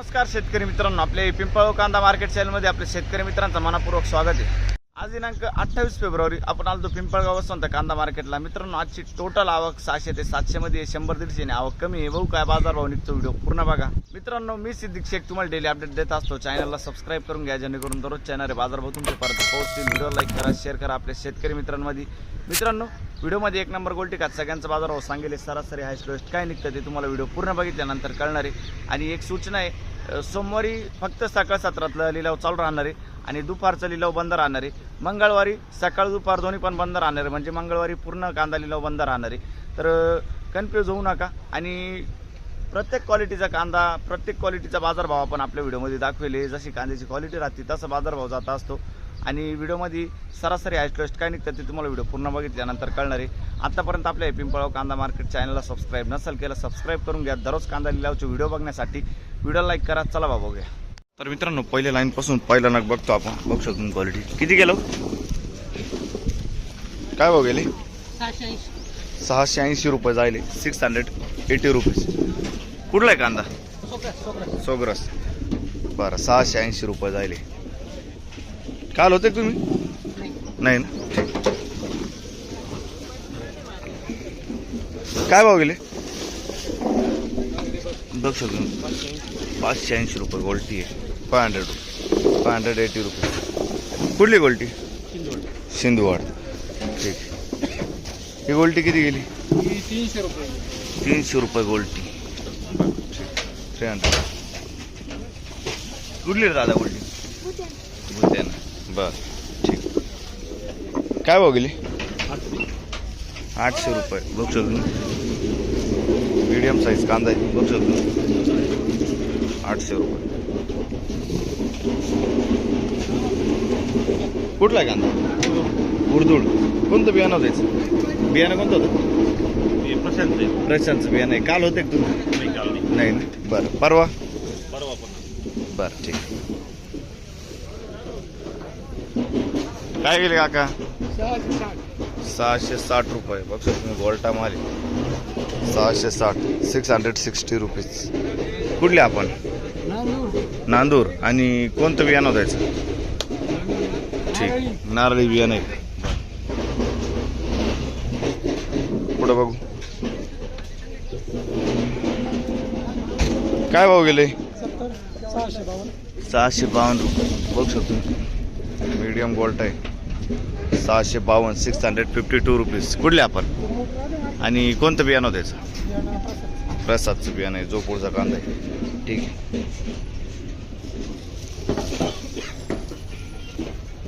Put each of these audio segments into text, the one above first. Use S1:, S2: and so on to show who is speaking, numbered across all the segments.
S1: नमस्कार शेतकरी मित्रांनो, आपले पिंपळगाव कांदा मार्केट चॅनलमध्ये आपले शेतकरी मित्रांचं मनपूर्वक स्वागत आहे। आज दिनांक 28 फेब्रुवारी आपण आलो पिंपळगाव वसंत कांदा मार्केटला। मित्रांनो, आजची टोटल आवक 600 ते 700 मध्ये 100-150 ने आवक कमी आहे। भाऊ काय बाजार भाव निघतो व्हिडिओ पूर्ण बघा। मित्रांनो, मी सिद्दीक शेख तुम्हाला डेली अपडेट देत असतो। चॅनलला सबस्क्राइब करून घ्या जेणेकरून दररोज चॅनल बाजार भाव तुमच्यापर्यंत पोहोचतील। व्हिडिओ लाईक करा, शेअर करा आपल्या शेतकरी मित्रांमध्ये। मित्रांनो, व्हिडिओमध्ये 1 नंबर गोल्टी का सगळ्यांचा बाजार भाव सांगेल, सरासरी हायस्ट लोएस्ट काय निघतं ते तुम्हाला व्हिडिओ पूर्ण बघितल्यानंतर कळणार आहे। आणि एक सूचना आहे, सोमवारी फक्त सकाळ सत्रातला लिलाव चालू राहणार आहे आणि दुपारचा लिलाव बंद राहणार आहे। मंगळवारी सकाळ दुपार दोन्ही पण बंद राहणार आहे, म्हणजे मंगळवारी पूर्ण कांदा लिलाव बंद राहणार आहे। तर कन्फ्यूज होऊ नका आणि प्रत्येक क्वालिटीचा कांदा, प्रत्येक क्वालिटीचा बाजारभाव आपण आपल्या व्हिडिओमध्ये दाखवले। जशी कांद्याची क्वालिटी राहते तसा बाजारभाव जात असतो आणि व्हिडिओमध्ये सरासरी हायस्ट लोएस्ट काय निघतं ते तुम्हाला व्हिडिओ पूर्ण बघितल्यानंतर कळणार आहे। आतापर्यंत आपल्या पिंपळगाव कांदा मार्केट चॅनलला सबस्क्राइब नसेल केलं, सबस्क्राइब करून घ्या। दररोज कांदा लिलावचे व्हिडिओ बघण्यासाठी व्हिडिओ लाईक करा। चला बाबा बघूया। तर मित्रांनो, पहिल्या लाईन पासून पहिला नग बघतो आपण। बघू शकतो क्वालिटी किती गेलो, काय भाव गेले? 680 रुपये जायले, 680 रुपीज। कुठला आहे कांदा? सोग्रस। बरं, 680 रुपये जायले। काल होते तुम्ही? नाही ना, ठीक। काय भाव गेले? बघू शकतो 580 रुपये गोल्टी आहे। 580 रुपये। कुठली गोल्टी? सिंधुवाड। ठीक। ही गोल्टी किती गेली?
S2: 300 रुपये।
S1: 300 रुपये गोल्टी। 300। कुठली रे दादा गोल्टी? बुद्ध्याना। बर, ठीक। काय भाव गेली? 800 रुपये। बघू शकतो मीडियम साईज कांदा आहे। बघू शकतो 800 रुपये। कुठला कांदा? उर्दूळ। कोणतं बियाणं द्यायचं? बियाणं कोणतं होतं? प्रशांतचं बियाणं आहे। काल होते तुम्ही? नाही ना, बरं। परवा पण? बरं, ठीक। काय गेले काका? 660 रुपये। बघ तुम्ही गोल्टा माल 660, 660 रुपीज। कुठले आपण? नांदूर। आणि कोणतं बियाणं द्यायचं? ठीक, नारळी बियाणं आहे। पुढे बघू काय भाव गेले? 652 रुपये। बघू शकतो मीडियम गोल्ट आहे, 652, 652 रुपीज। कुठले आपण आणि कोणतं बियाणं द्यायचं? प्रसादचं बियाणं आहे, जो पुढचा कांदा आहे। ठीक आहे,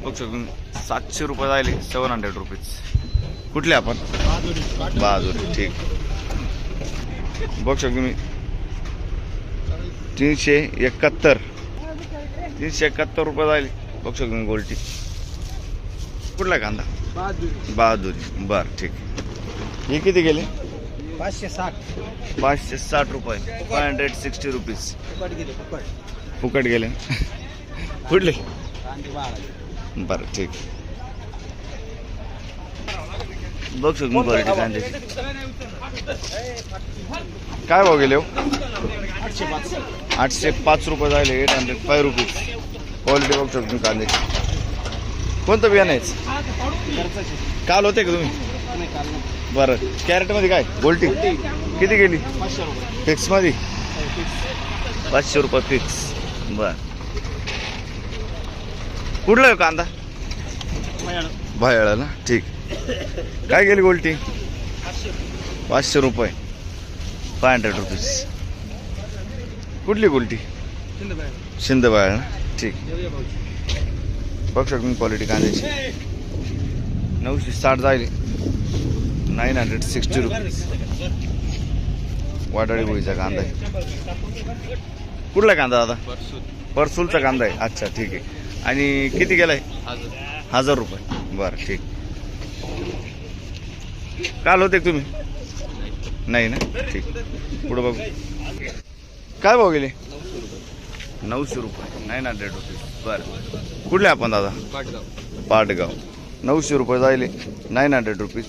S1: बघू शकतो 700 रुपये जायले, 700 रुपीज। कुठले आपण? बहादुरी। ठीक, बघू शकतो मी 371 रुपये जायले। बघू शकतो मी गोल्टी। कुठला कांदा? बहादुरी। बर, ठीक। हे किती गेले? 560 रुपये। 560 रुपीज। फुकट गेले। कुठले? बर, ठीक। बघ शकतो क्वालिटी कांद्याची। काय भाव गेले? 805 रुपये जायले, 805 रुपीज। क्वालिटी बघू शकतो कांद्याची। कोणतं बियाणं आहे? काल होते का तुम्ही? बरं, कॅरेट मध्ये काय गोल्टी किती गेली? फिक्स मध्ये 500 रुपये फिक्स। बर, कुठला आहे कांदा? भायळा ना, ठीक। काय गेली गोल्टी? 500 रुपये, 500 रुपीज। कुठली गोल्टी? शिंदबाळ ना, ठीक। बघू शकतो क्वालिटी कांद्याची। 960 जायले, 960 रुपीज। वाटाळी गोळीचा कांदा आहे। कुठला कांदा दादा? परसूलचा कांदा आहे। अच्छा, ठीक आहे। आणि किती गेलाय? 1000 रुपये। बरं, ठीक। काल होते तुम्ही? नाही ना, ठीक। पुढे बघू काय भाव गेले? 900 रुपये, 900 रुपीज। बरं, कुठले आपण दादा? पाटगाव। 900 रुपये जायले, 900 रुपीज।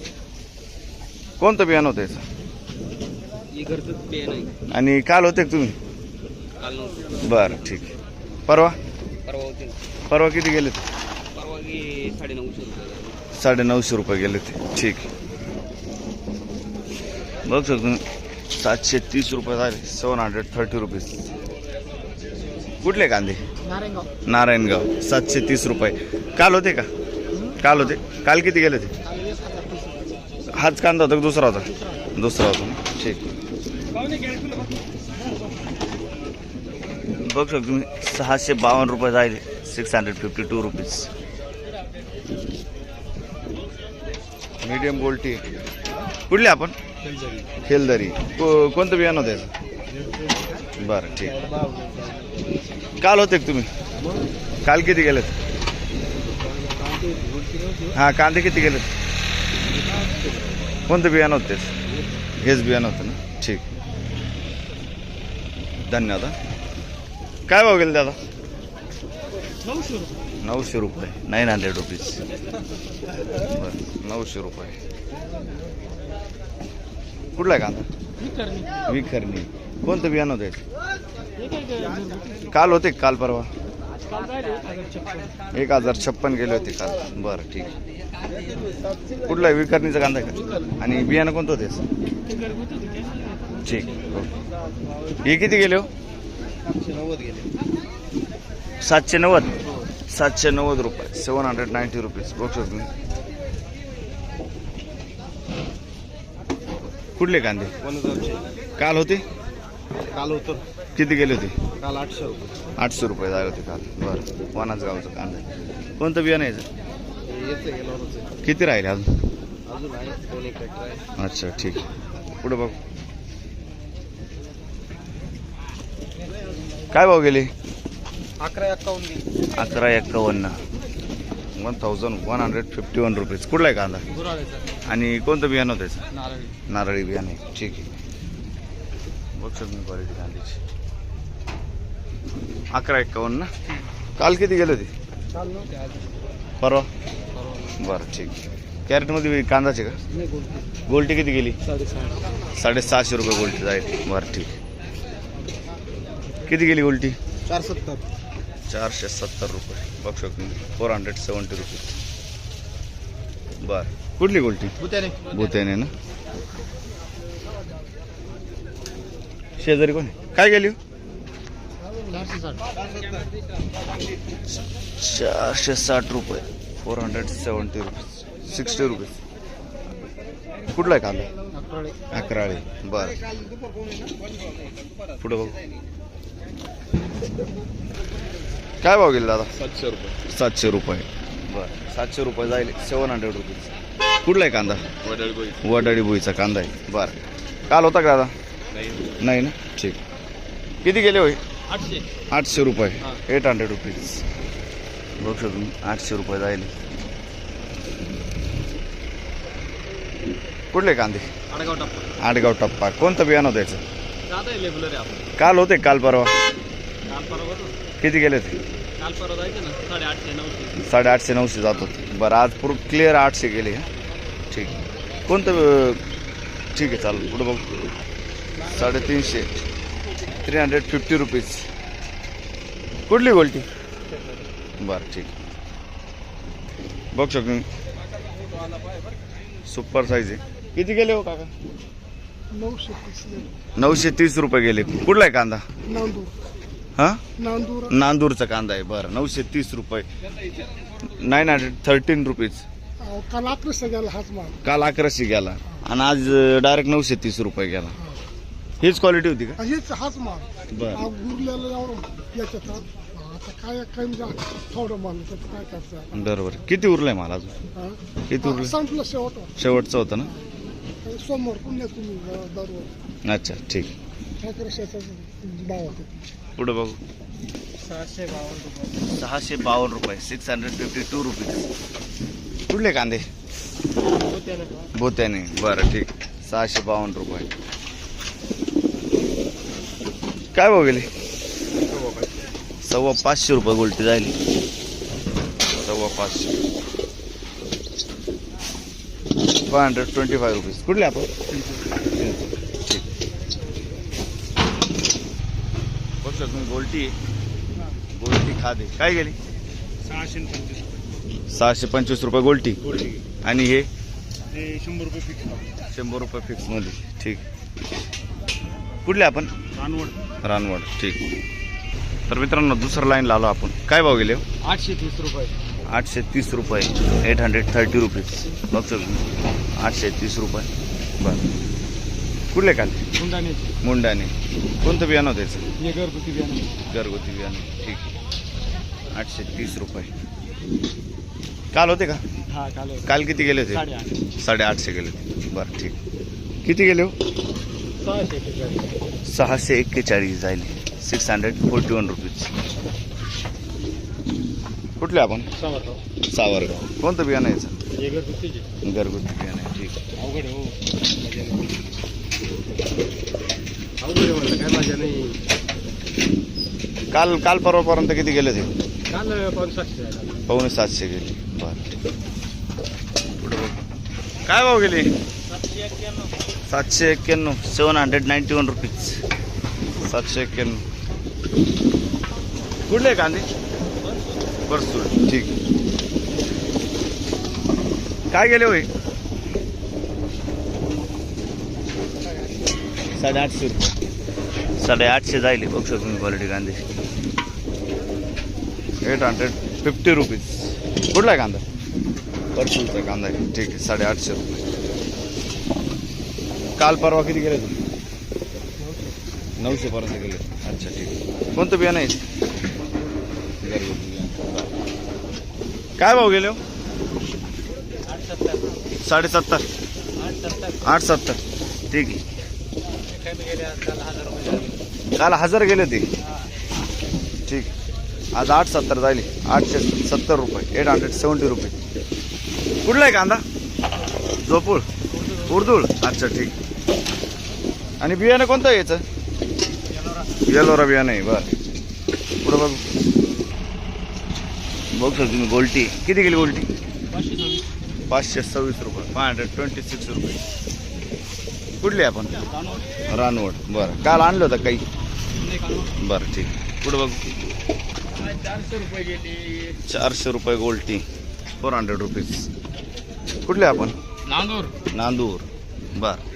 S1: कोणतं बियाणं होतं याचं? आणि काल होते तुम्ही?
S2: काल 900.
S1: बरं ठीक आहे. परवा
S2: परवा होते
S1: परवा किती गेले ते?
S2: परवा की 950 रुपये.
S1: 950 रुपये गेले ते. ठीक आहे. बघ शकतो तुम्ही 730 रुपये झाले. 730 रुपीज. कुठले कांदे? नारायणगाव. 730 रुपये. काल होते का? काल होते. काल किती गेले ते? हाच कांदा होता का दुसरा होता? दुसरा होता. ठीक. बघ शकतो तुम्ही 652 रुपये जायले. 652 रुपीज. मीडियम गोल्टी. कुठले आपण? खेलदरी. कोणतं बियाणं होतं याचं? बरं ठीक. काल होते का तुम्ही? काल किती गेलेत? हां कांदे किती गेलेत? कोणतं बियाणं होतं त्याचं? हेच बियाणं होतं ना. ठीक. धन्यवाद. काय भाव गेले दादा? 900 रुपये. 900 रुपीज. बरं 900 रुपये. कुठला आहे कांदा? विखरणी. कोणतं बियाणं होतं? काल होते काल परवा? 1056 गेले होते काल. बरं ठीक. कुठला आहे? विखरणीचा कांदा आहे का? आणि बियाणं कोणतं होते? ठीक. हे किती गेले हो? 790. 790 रुपये. 790 रुपीज. बघू शकतो तुम्ही. कुठले कांदे? काल होते?
S2: काल होतं.
S1: किती गेले होते?
S2: काल 800 रुपये.
S1: 800 रुपये झाले होते काल. बरं. वनाच गावचं कांदा. कोणतं बियाणं यायचं? किती राहिले अजून?
S2: अजून आहे 2 एक ट्रॅक्टर आहे.
S1: अच्छा ठीक. पुढे बघ. काय भाव गेले?
S2: 1151.
S1: 1151. 1151 रुपीज. कुठला आहे कांदा? आणि कोणतं बियाणं होतं त्याचं? नारळी बियाणं आहे. ठीक आहे. बघ शकतो मी क्वालिटी कांद्याची. 1151 ना. काल किती गेले होते? परवा. बरं ठीक. कॅरेटमध्ये कांदाचे का? गोल्टी किती गेली? 750 रुपये गोल्टी जाईल. बरं ठीक. किती गेली गोल्टी? 470 रुपये. बघ शकतो मी. 470 रुपये. बरं. कुठली गोल्टी? भूत्याने ना. शेजारी कोण? काय गेली? 460 रुपये. 470 रुपीज. 60 रुपीज. कुठला आहे कांदा? अकराळी. बरं. पुढे बघू. काय भाव गेले दादा?
S2: 700 रुपये.
S1: 700 रुपये. बरं 700 रुपये जाईल. 700 रुपीज. कुठला आहे कांदा? वडाळी भुईचा कांदा आहे. बरं. काल होता का दादा? नाही ना. ठीक. किती गेले होय? 800 रुपये. 800 रुपीज. बघू शकतो तुम्ही. 800 रुपये जाईल. कुठले कांदे? आडगाव टप्पा. कोणतं बियाणं होतं याचं? काल होते काल परवा? किती गेले ते? 850 900 जात होते. बरं आज पूर्ण क्लिअर 800 गेले. ठीक. कोणतं? ठीक आहे चालेल. पुढे बघू. 350. 350 रुपीज. कुठली गोल्टी? बरं ठीक. बघू शकतो मी. सुपर साईज आहे. किती गेले हो काका? 930 रुपये गेले. कुठला आहे कांदा? हां नांदूरचा कांदा आहे. बरं 930 रुपये. 913 रुपीज.
S3: काल 1100 गेला हाच माल.
S1: काल 1100 गेला आणि आज डायरेक्ट 930 रुपये गेला. हीच क्वालिटी होती का?
S3: हेच हाच माल.
S1: बरं
S3: गुरलेलं एवढं याच्यात आता काय थोडं माल काय करायचं.
S1: बरोबर. किती उरलंय मला अजून? किती उरलं?
S3: संपलं
S1: शेवटचं होतं ना.
S3: समोर पुण्या तुम्ही दररोज.
S1: अच्छा ठीक.
S3: 1100चा भाव होते.
S1: पुढे बघू. 652 रुपये. 652 रुपीज. कुठले कांदे? भोत्याने. बरं ठीक. 652 रुपये. काय भाव गेले? 525 रुपये गोल्टी जाईल. 525. 525 रुपीज. कुठले आपण? ठीक. गोल्टी गोल्टी खादे काय गेली 625 रुपये गोल्टी आणि हे
S3: 100 रुपये फिक्स
S1: 100 रुपये फिक्स मध्ये ठीक. कुठले आपण रानवड ठीक. तर मित्रांनो दुसरं लाईन लावलो आपण. काय भाव गेले
S3: 830 रुपये
S1: 830 रुपये 830 रुपीज बघतो 830 रुपये बरं. कुठले काल मुंडाने कोणतं बियाणं होतं त्याचं
S3: हे घरगुती बियाणं
S1: घरगुती बियाणं ठीक. 830 रुपये काल होते का
S3: हा
S1: काल किती गेले होते 850 गेले होते बरं ठीक. किती गेले हो 641 जायले 641 रुपीज. कुठले आपण सावरगाव कोणतं बियाणं यायचं
S3: हे घरगुती
S1: घरगुती बियाणं आहे ठीक.
S3: अवघड हो अवघड म्हणलं काय मजा नाही.
S1: काल परवापर्यंत किती गेले ते
S3: काल 500
S1: पावणे 700 गेले बरं ठीक. पुढे बघ काय भाव गेले 791 791 रुपीज 791. कुठले कांदे बरसूळ ठीक. काय गेले होय 850 रुपये 850 जायले बघू शकतो तुम्ही क्वालिटी कांदे 850 रुपीज. कुठला आहे कांदा बरसूळचा कांदा आहे ठीक आहे 850 रुपये. काल परवा किती गेले तुम्ही 900 पर्यंत गेले अच्छा ठीक. कोणतं बियाणं आहे घरगुती बियाणं. काय भाव गेले हो 7.5 870 ठीक आहे. काल 1000 गेले ते ठीक. आज 870 जायले 870 रुपये 870 रुपये. कुठला आहे कांदा झोपूळ उर्दूळ अच्छा ठीक. आणि बियाणं कोणतं आहे याचं येलोरा बियाणं आहे बरं. पुढं बघ शकतो तुम्ही गोल्टी किती गेली गोल्टी 526 रुपये 526 रुपये. कुठली आपण रानवड बरं. काल आणलं होतं काही बरं ठीक. पुढं बघ 400 रुपये गोल्टी 400 रुपीज. कुठले आपण नांदूर बरं.